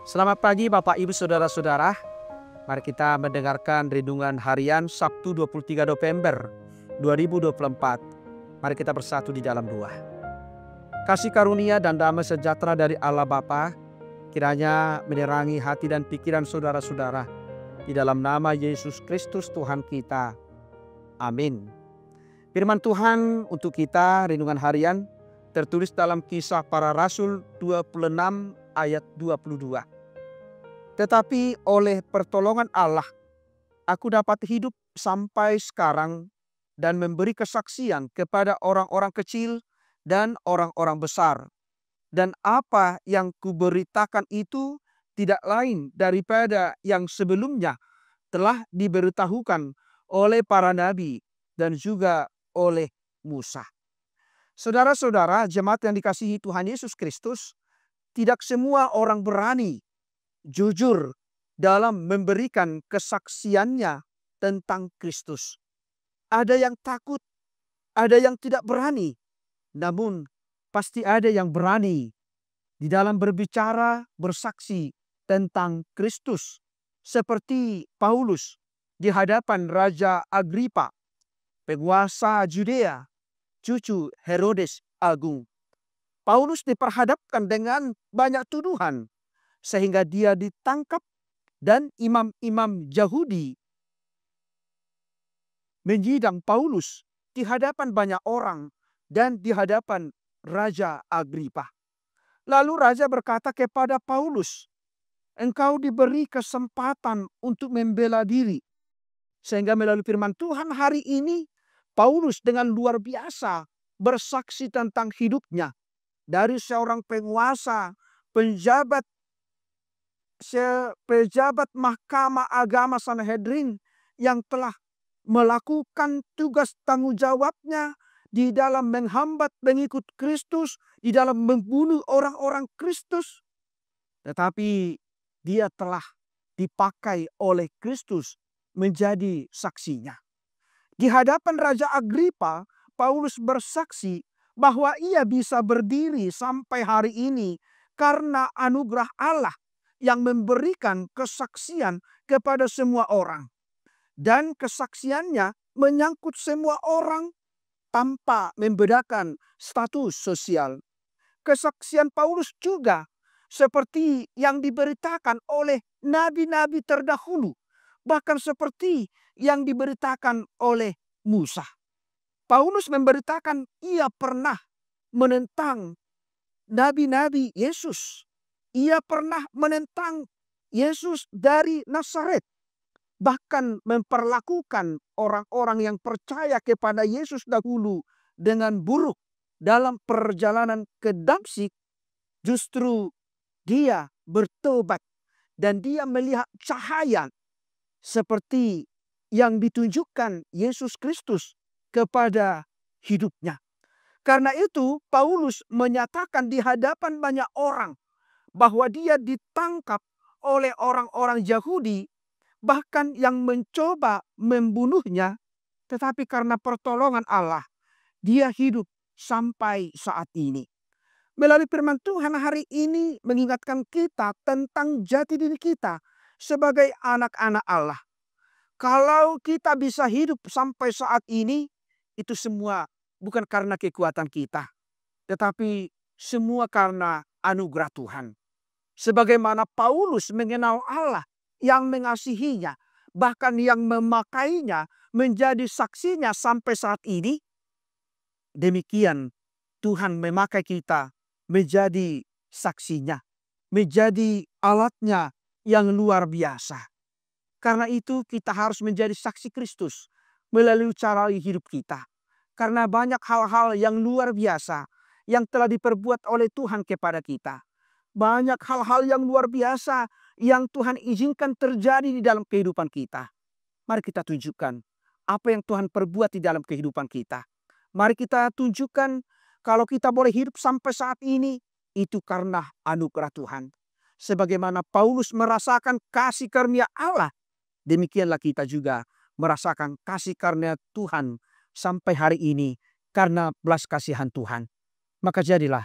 Selamat pagi Bapak Ibu Saudara-saudara. Mari kita mendengarkan renungan harian Sabtu 23 November 2024. Mari kita bersatu di dalam doa. Kasih karunia dan damai sejahtera dari Allah Bapa kiranya menerangi hati dan pikiran saudara-saudara. Di dalam nama Yesus Kristus Tuhan kita. Amin. Firman Tuhan untuk kita renungan harian tertulis dalam Kisah Para Rasul 26 ayat 22. Tetapi oleh pertolongan Allah, aku dapat hidup sampai sekarang dan memberi kesaksian kepada orang-orang kecil dan orang-orang besar. Dan apa yang kuberitakan itu tidak lain daripada yang sebelumnya telah diberitahukan oleh para nabi dan juga oleh Musa. Saudara-saudara, jemaat yang dikasihi Tuhan Yesus Kristus, tidak semua orang berani jujur dalam memberikan kesaksiannya tentang Kristus. Ada yang takut, ada yang tidak berani. Namun pasti ada yang berani di dalam berbicara, bersaksi tentang Kristus. Seperti Paulus di hadapan Raja Agripa, penguasa Judea, cucu Herodes Agung. Paulus diperhadapkan dengan banyak tuduhan sehingga dia ditangkap dan imam-imam Yahudi menyidang Paulus di hadapan banyak orang dan di hadapan Raja Agripa. Lalu raja berkata kepada Paulus, "Engkau diberi kesempatan untuk membela diri." Sehingga melalui firman Tuhan hari ini, Paulus dengan luar biasa bersaksi tentang hidupnya. Dari seorang penguasa, pejabat Mahkamah Agama Sanhedrin yang telah melakukan tugas tanggung jawabnya di dalam menghambat pengikut Kristus, di dalam membunuh orang-orang Kristus. Tetapi dia telah dipakai oleh Kristus menjadi saksinya. Di hadapan Raja Agripa, Paulus bersaksi bahwa ia bisa berdiri sampai hari ini karena anugerah Allah yang memberikan kesaksian kepada semua orang. Dan kesaksiannya menyangkut semua orang tanpa membedakan status sosial. Kesaksian Paulus juga seperti yang diberitakan oleh nabi-nabi terdahulu. Bahkan seperti yang diberitakan oleh Musa. Paulus memberitakan ia pernah menentang nabi-nabi Yesus. Ia pernah menentang Yesus dari Nazaret. Bahkan memperlakukan orang-orang yang percaya kepada Yesus dahulu dengan buruk. Dalam perjalanan ke Damsyik, justru dia bertobat. Dan dia melihat cahaya seperti yang ditunjukkan Yesus Kristus kepada hidupnya. Karena itu Paulus menyatakan di hadapan banyak orang bahwa dia ditangkap oleh orang-orang Yahudi, bahkan yang mencoba membunuhnya, tetapi karena pertolongan Allah, dia hidup sampai saat ini. Melalui firman Tuhan hari ini mengingatkan kita tentang jati diri kita sebagai anak-anak Allah. Kalau kita bisa hidup sampai saat ini, itu semua bukan karena kekuatan kita, tetapi semua karena anugerah Tuhan. Sebagaimana Paulus mengenal Allah yang mengasihinya, bahkan yang memakainya menjadi saksinya sampai saat ini. Demikian Tuhan memakai kita menjadi saksinya, menjadi alatnya yang luar biasa. Karena itu kita harus menjadi saksi Kristus melalui cara hidup kita. Karena banyak hal-hal yang luar biasa yang telah diperbuat oleh Tuhan kepada kita. Banyak hal-hal yang luar biasa yang Tuhan izinkan terjadi di dalam kehidupan kita. Mari kita tunjukkan apa yang Tuhan perbuat di dalam kehidupan kita. Mari kita tunjukkan kalau kita boleh hidup sampai saat ini, itu karena anugerah Tuhan. Sebagaimana Paulus merasakan kasih karunia Allah, demikianlah kita juga merasakan kasih karunia Tuhan sampai hari ini karena belas kasihan Tuhan. Maka jadilah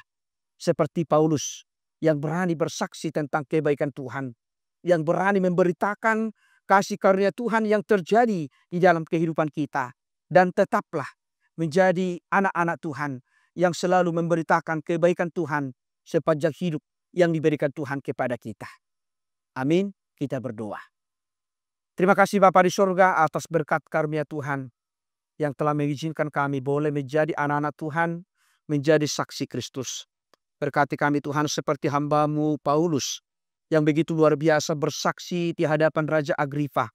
seperti Paulus yang berani bersaksi tentang kebaikan Tuhan, yang berani memberitakan kasih karunia Tuhan yang terjadi di dalam kehidupan kita. Dan tetaplah menjadi anak-anak Tuhan yang selalu memberitakan kebaikan Tuhan sepanjang hidup yang diberikan Tuhan kepada kita. Amin. Kita berdoa. Terima kasih Bapa di sorga atas berkat karunia Tuhan yang telah mengizinkan kami boleh menjadi anak-anak Tuhan, menjadi saksi Kristus. Berkati kami Tuhan seperti hamba-Mu Paulus yang begitu luar biasa bersaksi di hadapan Raja Agripa.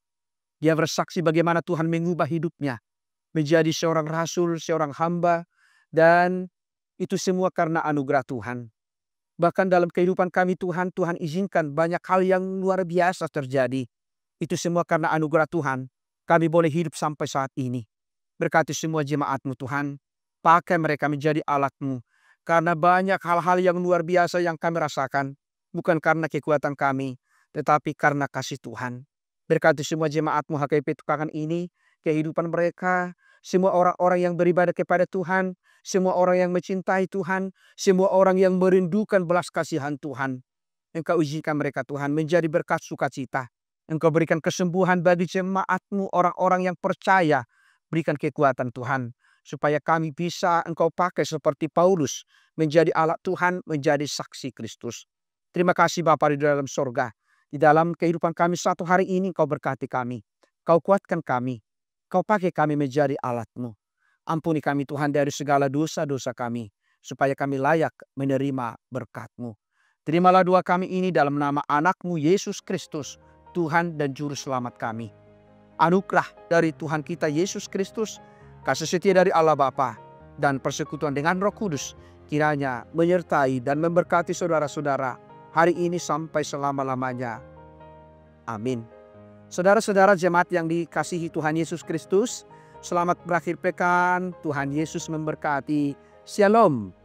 Dia bersaksi bagaimana Tuhan mengubah hidupnya menjadi seorang rasul, seorang hamba, dan itu semua karena anugerah Tuhan. Bahkan dalam kehidupan kami Tuhan, Tuhan izinkan banyak hal yang luar biasa terjadi. Itu semua karena anugerah Tuhan. Kami boleh hidup sampai saat ini. Berkati semua jemaat-Mu Tuhan. Pakai mereka menjadi alat-Mu. Karena banyak hal-hal yang luar biasa yang kami rasakan. Bukan karena kekuatan kami, tetapi karena kasih Tuhan. Berkati semua jemaat-Mu HKP Tukangan ini. Kehidupan mereka. Semua orang-orang yang beribadah kepada Tuhan. Semua orang yang mencintai Tuhan. Semua orang yang merindukan belas kasihan Tuhan. Engkau izinkan mereka Tuhan menjadi berkat sukacita. Engkau berikan kesembuhan bagi jemaat-Mu, orang-orang yang percaya. Berikan kekuatan Tuhan. Supaya kami bisa Engkau pakai seperti Paulus. Menjadi alat Tuhan, menjadi saksi Kristus. Terima kasih Bapa di dalam sorga. Di dalam kehidupan kami satu hari ini Engkau berkati kami. Kau kuatkan kami. Kau pakai kami menjadi alat-Mu. Ampuni kami Tuhan dari segala dosa-dosa kami. Supaya kami layak menerima berkat-Mu. Terimalah doa kami ini dalam nama anak-Mu Yesus Kristus. Tuhan dan Juru Selamat kami. Anugerah dari Tuhan kita Yesus Kristus. Kasih setia dari Allah Bapa. Dan persekutuan dengan Roh Kudus. Kiranya menyertai dan memberkati saudara-saudara. Hari ini sampai selama-lamanya. Amin. Saudara-saudara jemaat yang dikasihi Tuhan Yesus Kristus. Selamat berakhir pekan. Tuhan Yesus memberkati. Shalom.